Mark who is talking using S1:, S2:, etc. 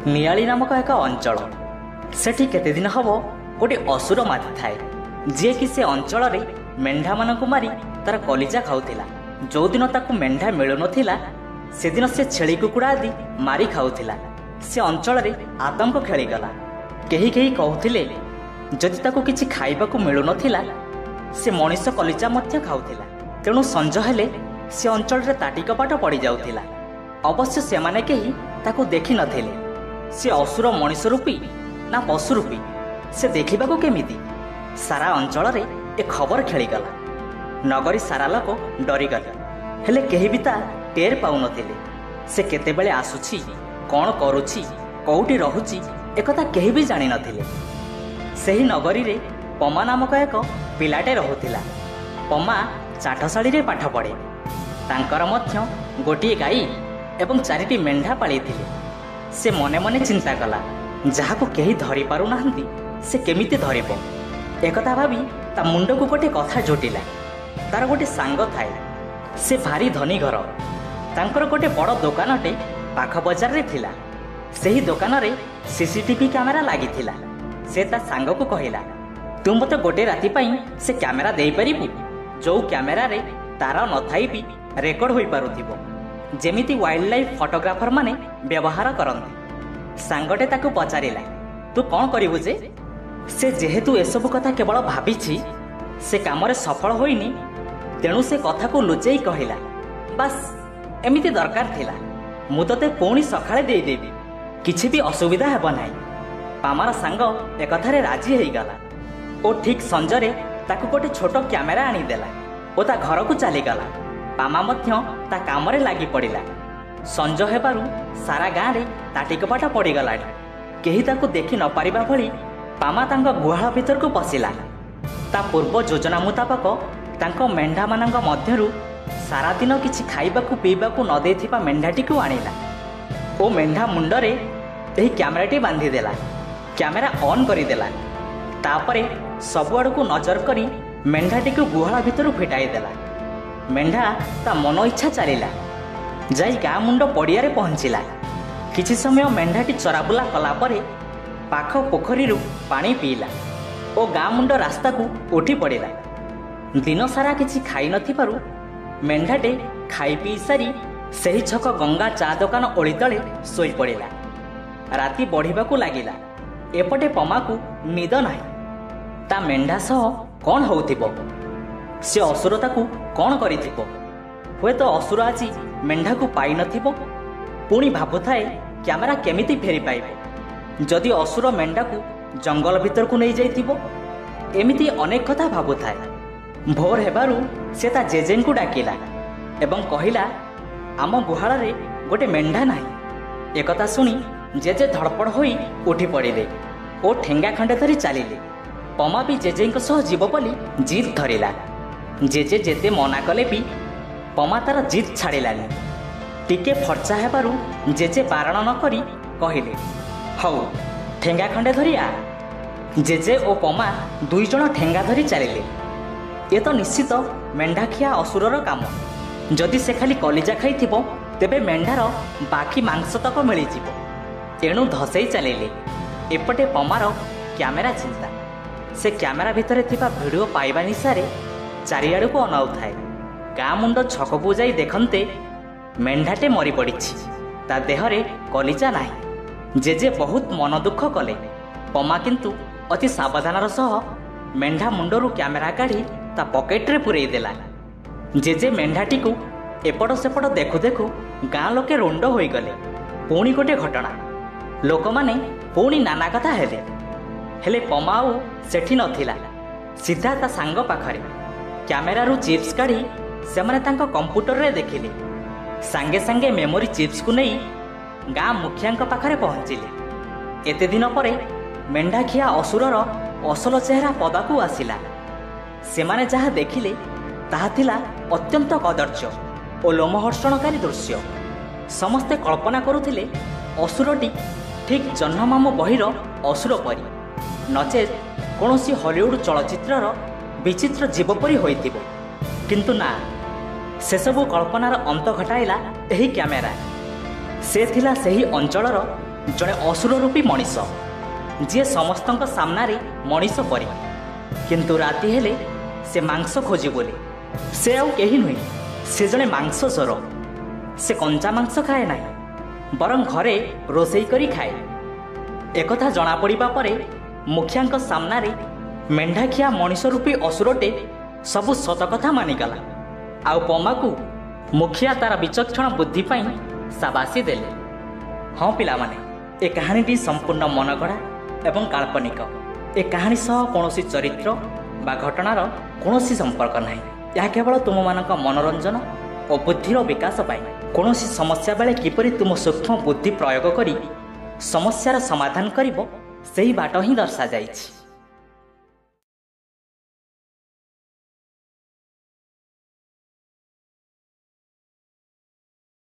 S1: नियाली नामक एक अंचल सेठी केते दिन हब गोटे असुर माति थाए जी कि से अंचल मेंढा मानक मारी तार कलिजा खाऊला। जो दिन ताकू मेंढा मिलु नथिला से दिन से छेली कुकुड़ा आदि मारी खाऊला। से अंचल आतंक खेलीगला। केही केही कहूथिले जदि ताकू किछि खाइबाकू मिलु नथिला से मनीष कलिजा मध्य खाऊला। तेणु संज हेले से अंचल रे ताटी कपाट पड़ी जाउथिला। अवश्य सेमाने केही ताकू देखि नथिले। से असुर मनीष रूपी ना पशु रूपी से देखिबाकू केमिति। सारा अंचल रे ए खबर खेलीगला। नगरी सारा लोक डरीगले हेले केही भी ता टेर पाउ नथिले। से केतेबेले आसुछि कौन करुछि कोउटी रहुछि एकथा केही भी जानि नथिले। सेही नगरी रे पमा नामक एक पिलाटे रहुथिला। पमा चाटशाली रे पाठ पढ़े। तांकर मध्य गोटिए गाई एवं 4टी मेंढा पाली थिले। से मने मने चिंता कला जहाको केही धरि पारु नाहंती से केमिति धरिबो। एकथा भाबी ता मुंड को गोटे कथा जोटिला। तार गोटे सांग थाए से भारी धनी घर। तांकर गोटे बड़ दुकानटे पाख बजार रे थिला। सेही दुकान रे सीसीटीवी कैमेरा लागि थिला। से ता सांग को कहिला तू मते गोटे राति पई से कैमेरा देई परिबु जो कैमेरा रे तारा नथाई भी रेकर्ड होई पारुथिबो जेमिति वाइल्ड लाइफ फोटोग्राफर माने व्यवहार करंती। सांगटे ताकू पचारिला तू कौन करिबु जे। से जेहेतु एसबु कथा केवल भाबिछि से कामरे सफल होइनी तेणु से कथा को लुचेई कहिला बस एमिति दरकार थिला मु तते पुणी सखाळे देई देबी किछि भी असुविधा हेबो नाही। पामार सांग एकथारे राजी हेई गला ओ ठीक संजरे ताकू गोटे छोट कैमेरा आनी देला ओ ता घर को चली गला। पामा मध्य ता कामरे लागि पड़िला। संज हेबारु सारा गाँ रे ताटी कपाट पड़ी गलानी। केही ताकू देखि न पारिबा भली पामा तांग गुहाळ भीतर को पसिला। ता पूर्व योजना मुताबक तांक मेंढा मानंग मध्यरु सारा दिन किछि खाइबाकू पीबाकू न देथिबा मेंढाटी को आनिला ओ मेंढा मुंडरे एही कैमेराटी बांधी देला। कैमेरा ऑन करी देला। तापरे सबुआड़ को नजर करी मेंढाटी को गुहाळ भीतर फिटाई देला। मेंढा ता मन इच्छा चलिला जाई गाँ मुंड पड़िया रे पहुंचिला। किछि समय मेंढाटी चराबुला कला परे पाख पोखरी पानी पीला ओ गाँ मुंड रास्ता को उठी पड़िला। दिन सारा किछि खाई नथिबारु मेंढाटे खाई पी सारी सही छक गंगा चा दुकान ओली तले सोई पड़िला। राति बढ़िबाकू लागिला। एपटे पमा को निद नाही। ता मेंढा सह कौन होउथिबो से असुरता को कौन करिथिबो। हुए तो असुर आजी मेंढा को पाई नथिबो पुणी भाबुथाए कैमेरा केमिति फेरी पाइबो जदि असुर मेंढा को जंगल भीतर को नहीं जाइथिबो। एमिति अनेक कथा भाबुथाए। भोर हेबारु से ता जेजें को डाकिला एवं कहिला आम गुहाळ रे गोटे मेंढा नाही। एकथा सुनी जेजे धड़पड़ होई उठी पड़िले ओ ठेंगा खंडे धरी चलिले। पमा भी जेजेंक सह जीव बोली जिद धरिला। जेजे जेते मना कले भी पमा तार जिद छाड़िलानी। टिके फर्चा हेबारु जेजे बारण न करी कहिले हौ ठेंगा खंडे धरी आ। जेजे ओ पमा दुई जण ठेंगा धरी चलिले। ये तो निश्चित मेंढाखिया असुरर काम। जदि से खाली कलिजा खाइथिबो तेबे मेंढार बाकी मांस तक मिलिजिबो। तेणु धसई चलिले। एपटे पमार कैमेरा चिंता। से कैमेरा भितर थिबा वीडियो पाइबा निशारे चारिआड़ को अनाउ थाए। गाँ मुंड छक को जाई देखन्ते मेंढाटे मरी पड़िछि। ता देहरे कलिजा नाही। जेजे बहुत मन दुख कले। पमा किंतु अति सावधानर सह मेंढा मुंडरू कैमेरा काढ़ी ता पकेट रे पुरई देला। जेजे मेंढाटी को एपट सेपट देखु देखु गाँ लोके रुंड होई गले। पुणी गोटे घटना लोक माने पुणी नाना कथा हेले हेले पमाऊ सेठी नथिला। सीधा ता सांग पाखरे कैमेरा रु चिप्स काढ़ी से माने तांको कंप्यूटर रे देखिले। सांगे सांगे मेमोरी चिप्स को नहीं गाँ मुखियांक पाखरे पहुंचिले। एते दिन परे मेंढाखिया असुरर असल चेहरा पदाकू आसिला। सेमाने जहा देखिले ताहा थिला अत्यंत कदर्य और लोमहर्षणकारी दृश्य। समस्ते कल्पना करुथिले असुरटी ठीक जह्नमामू बहिर असुर परी नचेत कौनसी हॉलीवुड चलचित्रर विचित्र जीव परी होइथिबो। किंतु ना से सबु कल्पनार अंत घटाइला एही कैमेरा। से थिला सही अंचलर ଜଣେ ଅସୁର ରୂପୀ ମଣିଷ ଯିଏ ସମସ୍ତଙ୍କ ସାମ୍ନାରେ ମଣିଷ ପରି, କିନ୍ତୁ ରାତି ହେଲେ ସେ ମାଂସ ଖୋଜି ବୋଲି। ସେ ଆଉ କେହି ନୁହେଁ, ସେ ଜଣେ ମାଂସ ଚୋର। ସେ କଞ୍ଚା ମାଂସ ଖାଏ ନାହିଁ, ବରଂ ଘରେ ରୋଷେଇ କରି ଖାଏ। ଏକଥା ଜଣାପଡ଼ିବା ପରେ ମୁଖିଆଙ୍କ ସାମ୍ନାରେ ମେଣ୍ଢାଖିଆ ମଣିଷ ରୂପୀ ଅସୁରଟେ ସବୁ ସତ କଥା ମାନିଗଲା। ଆଉ ପମାକୁ ମୁଖିଆ ତାର ବିଚକ୍ଷଣ ବୁଦ୍ଧି ପାଇଁ ସାବାସି ଦେଲେ। ହଁ ପିଲାମାନେ, ଏ କାହାଣୀଟି ସମ୍ପୂର୍ଣ୍ଣ ମନଗଢ଼ା ଏବଂ କାଳ୍ପନିକ। ଏ କାହାଣୀ ସହ କୌଣସି ଚରିତ୍ର ବା ଘଟଣାର କୌଣସି ସମ୍ପର୍କ ନାହିଁ। ଏହା କେବଳ ତୁମମାନଙ୍କ ମନୋରଞ୍ଜନ ଓ ବୁଦ୍ଧିର ବିକାଶ ପାଇଁ। କୌଣସି ସମସ୍ୟା ବେଳେ କିପରି ତୁମ ସୂକ୍ଷ୍ମ ବୁଦ୍ଧି ପ୍ରୟୋଗ କରି ସମସ୍ୟାର ସମାଧାନ କରିବ, ସେହି ବାଟ ହିଁ ଦର୍ଶାଯାଇଛି।